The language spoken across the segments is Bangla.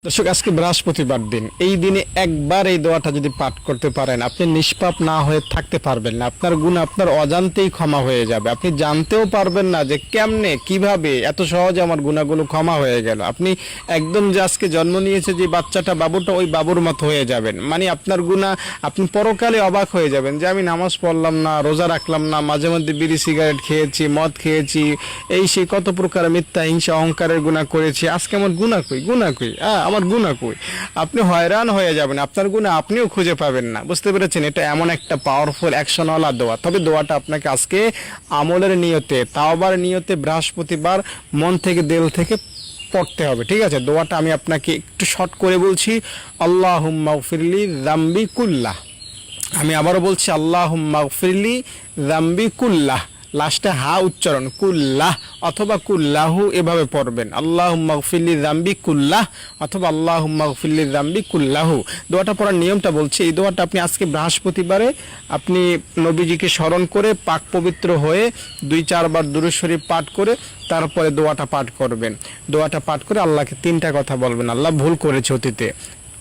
দর্শক, আজকে বৃহস্পতিবার দিন। এই দিনে একবার এই দোয়াটা যদি পাঠ করতে পারেন, আপনি নিষ্পাপ না হয়ে থাকতে পারবেন না। আপনার গুনাহ আপনার অজান্তেই ক্ষমা হয়ে যাবে। আপনি জানতেও পারবেন না যে কেমনে কিভাবে এত সহজে আমার গুনাহগুলো ক্ষমা হয়ে গেল। আপনি একদম যে আজকে জন্ম নিয়েছে যে বাচ্চাটা, বাবুটা, ওই বাবুর মতো হয়ে যাবেন। মানে আপনার গুনাহ আপনি পরকালে অবাক হয়ে যাবেন যে আমি নামাজ পড়লাম না, রোজা রাখলাম না, মাঝে মধ্যে বিড়ি সিগারেট খেয়েছি, মদ খেয়েছি, এই সেই কত প্রকার মিথ্যা, হিংসা, অহংকারের গুনাহ করেছি। আজকে আমার গুনাহ কই, আমার গুনাহ কই? আপনি হয়রান হয়ে যাবেন, আপনার গুনাহ আপনিও খুঁজে পাবেন না। বুঝতে পেরেছেন? এটা এমন একটা পাওয়ারফুল অ্যাকশনওয়ালা দোয়া। তবে দোয়াটা আপনাকে আজকে আমলের নিয়তে, তাওবার নিয়তে, বৃহস্পতিবার মন থেকে, দিল থেকে পড়তে হবে। ঠিক আছে? দোয়াটা আমি আপনাকে একটু শর্ট করে বলছি। আল্লাহুম্মা গফিরলি যামবি কুল্লাহ। আমি আবারও বলছি, আল্লাহুম্মা গফিরলি যামবি কুল্লাহ। লাস্টে হা উচ্চারণ, কুল্লাহ অথবা কুল্লাহু এভাবে পড়বেন। আল্লাহুম্মা গফিরলি যামবি কুল্লাহ অথবা আল্লাহুম্মা গফিরলি যামবি কুল্লাহু। দোয়াটা পড়ার নিয়মটা বলছি। এই দোয়াটা আপনি আজকে বৃহস্পতিবারে আপনি নবীজিকে স্মরণ করে পাক পবিত্র হয়ে 2-4 বার দুরূদ শরীফ পাঠ করে তারপরে দোয়াটা পাঠ করবেন। দোয়াটা পাঠ করে আল্লাহকে 3টা কথা বলবেন, আল্লাহ ভুল করেছে অতীতে,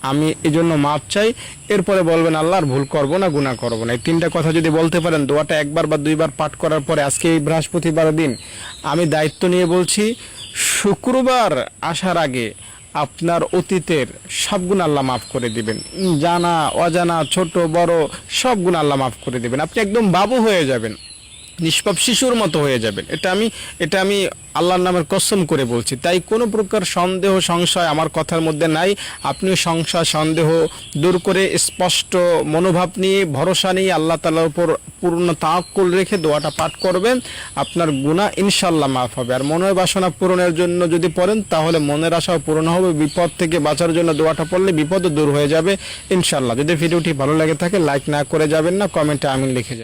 আমি এই জন্য মাপ চাই। এরপরে বলবেন আল্লাহর ভুল করব না, গুনাহ করব না। এই 3টা কথা যদি বলতে পারেন, দোয়াটা 1বার বা 2বার পাঠ করার পরে, আজকে এই বৃহস্পতিবার দিন আমি দায়িত্ব নিয়ে বলছি, শুক্রবার আসার আগে আপনার অতীতের সব গুনাহ আল্লাহ মাফ করে দিবেন। জানা অজানা, ছোট বড় সব গুনাহ আল্লাহ মাফ করে দিবেন। আপনি একদম বাবু হয়ে যাবেন, নিষ্পাপ শিশুর মতো হয়ে যাবেন। এটা আমি আল্লাহর নামের কসম করে বলছি। তাই কোনো প্রকার সন্দেহ সংশয় আমার কথার মধ্যে নাই। আপনিও সংশয় সন্দেহ দূর করে স্পষ্ট মনোভাব নিয়ে, ভরসা নিয়ে, আল্লাহ তাআলার উপর পূর্ণ তাওয়াক্কুল রেখে দোয়াটা পাঠ করবেন। আপনার গুনাহ ইনশাআল্লাহ মাফ হবে। আর মনের বাসনা পূরণের জন্য যদি পড়েন, তাহলে মনের আশাও পূরণ হবে। বিপদ থেকে বাঁচার জন্য দোয়াটা পড়লে বিপদও দূর হয়ে যাবে ইনশাআল্লাহ। যদি ভিডিওটি ভালো লাগে থাকে, লাইক না করে যাবেন না, কমেন্টে আমিন লিখে যাবেন।